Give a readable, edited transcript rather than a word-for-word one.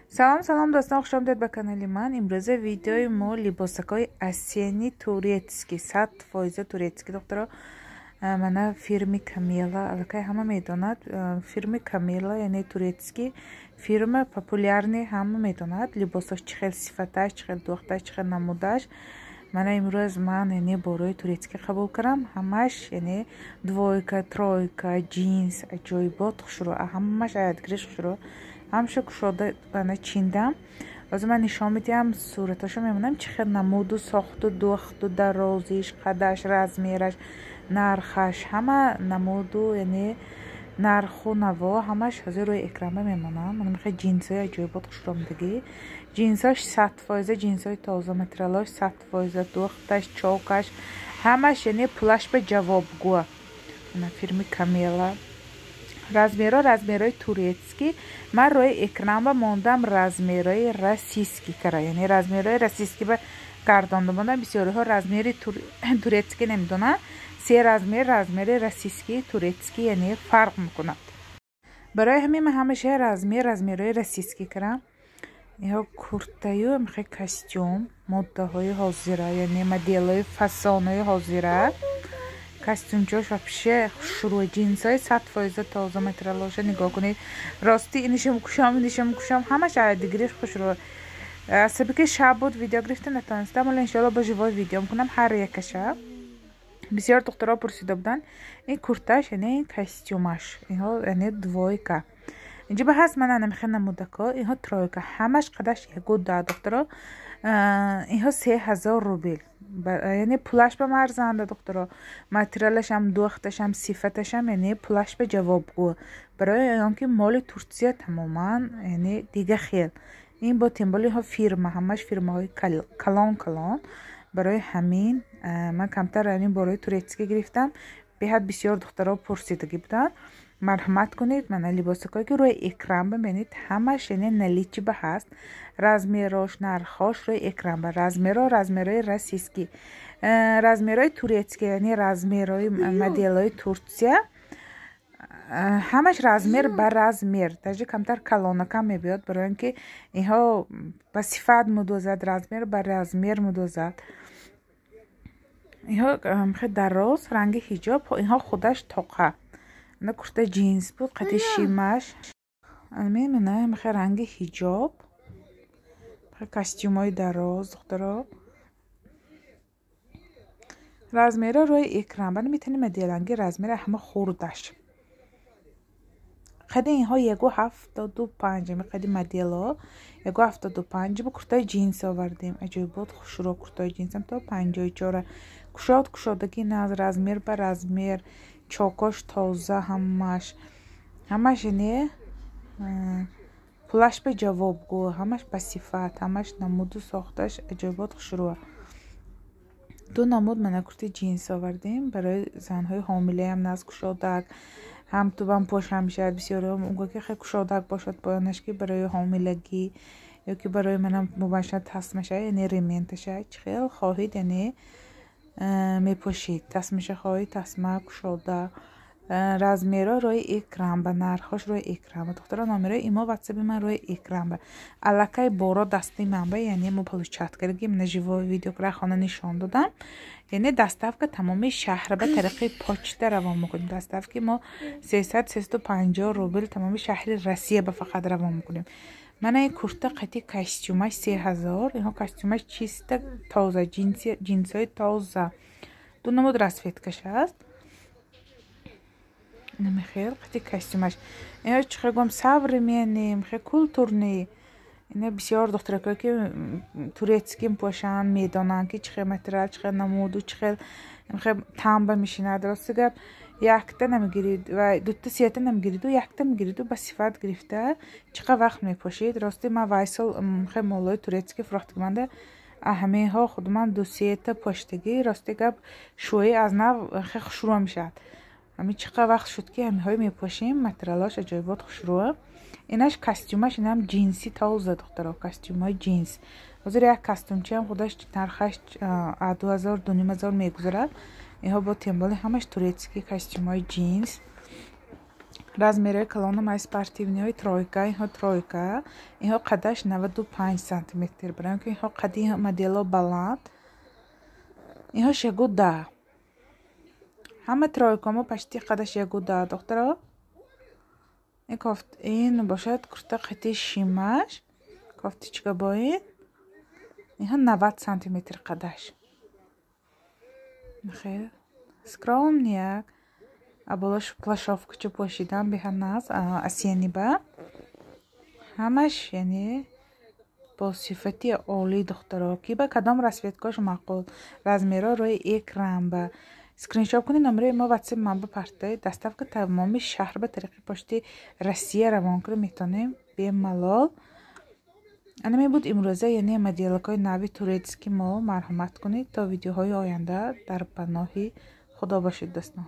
سلام دوستان، خوش آمدید به کانال من. امروز ویدیوی ما لباسکای آسیانی تورецکی 100% تورецکی دخترا. من فیرمی کامیلا الکی همه میدونند. فیرمی کامیلا یعنی تورецکی فیرم پاپولярний همه میدونند. لباسش چخیل صفتش، چخیل دوختش، چخیل نمودش. من امروز یعنی برای تورецکی قبول کردم. همش یعنی двойка, тройка, جینز، جایبات خوشرو، همش ادگریش خوشرو. همشه کشاده بنا چیندم. از من نشان میدم صورتاشو میمونم چخیل نمود و ساخت و دوخت و درازیش، قدش، رزمیرش، نرخش، همه نمود و یعنی نرخ و نوا همش از روی اکرامه میمونم. من میخوام جینسای عجیبات خوشم دیگه. جینساش 100% جینسای تازه، متریالاش 100%، دوختش، چاکش همش یعنی پلاش به جوابگو. من فیرمی کامیلا. размерой турецкий. من روی اکرام موندم размерой российский کرا، یعنی размерой российский به گردانده موندم. بسیاری ها размер турецкий نمیدونن. سه размер российский турецкий یعنی فرق میکنند. برای همین من همیشه размерой российский کرم. یا کورتایو میخوای کاستیوم مدت های حاضره، یعنی مدل های فسان های حاضره. کاستیومچوش вообще شروع جینسای 100% تازه متریالش نگاه کنید. راستی اینشم کشم همش دیگریش خوش رو. سبب که شب بود ویدیو گرفتم نتونستم، ولی انشالله با جواب ویدیو میکنم هر یک شب. بسیار دخترها پرسیده بودن این کورتاش یعنی کاستیومش، اینها یعنی двойка. اینجا به هست من نمیخوام نمودکا، اینها тройка، همش قدش یکو دا دخترها. اینها 3000 روبل، یعنی پولش به مرزنده دخترها. متریالش هم دوختش هم صفتش هم یعنی پولش به جوابگو. برای اینکه مال ترکیه تماما یعنی دیگه خیل. این با تیمبالی ها فیرما، همش فیرما های کلان. برای همین من کمتر یعنی برای تورецکی گرفتم. به حد بسیار دخترها پرسیدگی بودن. مرحمت کنید، من لباسکایی که روی اکرام ببینید همش یعنی نلیچی به هست. размерош نرخاش روی اکرام به размерой российский، размерой турецкий یعنی размерой مدلای ترکیه. همش размер به размер تاجی کمتر کلانکم میبیاد، برای اینکه اینها به صفت مدوزد، размер به размер مدوزد. اینها خیلی دراز رنگ حجاب، اینها خودش تاقه. نه کورته جینز بود قطعی شیمش. میمونه میخواه رنگ حجاب، کاستیوم های دراز دخترها. размер روی اکرام بنا میتونیم مدیلنگی размر همه خوردش. خیلی اینها 1.75 میقدی مدیل ها 1.75 با کورتای جینز آوردیم. عجیبات خوش رو کورتای جینز هم تا 54 کشادگی نه از размер به размер. چاکاش تازه همش یعنی پلاش به جوابگو، همش به صفت، همش نمود و ساختش عجیبات خوش رو. دو نمود من کورتی جینز آوردیم برای زنهای حامله هم ناز کشادک، هم تو بم پاش همیشه بسیاری هم اونگاه که خیلی کشادک باشد پایانش که برای حاملگی یا که برای منم مباشد تسمشه یعنی ریمنتشه خیلی خواهید یعنی میپوشید. تسمشه خواهید تسمه کشاده. размера روی اکرام به نرخش روی اکرام دخترها. نامره ایما واتساپ من روی اکرام به الکی بارا دستی منبع یعنی ما پلوچات کردیم. من جیوا ویدیو کرا خانه نشان دادم، یعنی دستافک تمامی شهر به طریق پاچته روان میکنیم. دستافک ما 350 روبل تمامی شهر روسیه به فقط روان میکنیم. من این کورته قطعی کاستیومش 3000. اینها کاستیومش چیست تازه، جینسای تازه. دو نمود رسفیتکش هست. نمیخیر قطعی کاستیومش اینها چخیل گم صبر میانیم خیلی کلتورنی. اینها بسیار دخترکایی که تورецکی پوشن میدانن که چخیل متریال، چخیل نمود و چخیل تنبه میشینه. درسته گب یکتا نمیگیرید و دوتا سیاتا نمیگیرید و یکتا میگیرید و به صفت گرفته چقدر وقت میپوشید. راستی من وایسال خیلی مولای تورецکی فراخت گمانده همه ها خود من دو سیاتا پشتگی. راستی گب شوی از نو خیلی شروع میشد. همین چقدر وقت شد که همه های میپوشیم. متریالاش عجیبات خوشروه. اینش کاستیومش این هم جینسی تازه دخترها. کاستیوم های جینس حضور یک کاستیومچی هم خودش نرخش 2000-2500 میگذارد. اینها با تیمبال همش تورецکی کاستیوم های جینس. размери калони май спортивниҳои тройка. Инҳо тройка. Инҳо қадаш 95 сантиметр баранд. Инҳо қади модело баланд. Инҳо шагуда. Ҳама тройкамо пашти қадаш ягуда. Духтаро? ин бошад курта қати шимаш. Кофтичка бо ин. Инҳо 90 сантиметр қадаш. Хейр. Скромняк. А болош плашовкачу пошидан беҳаназ асениба. Ҳамаш яъне бо сифати олӣ духтаро. Ки ба кадом расветкош маъқул. Размеро рӯи экран ба скриншот кунед номераи мо ватсап манба партои доставка тамоми шаҳр ба тариқи почти Россия равон кунед метонем бемалол. Анаме буд имрӯза яъне моделакои нави турецки мо марҳамат кунед то видеоҳои оянда дар паноҳи худо бошед дӯстон.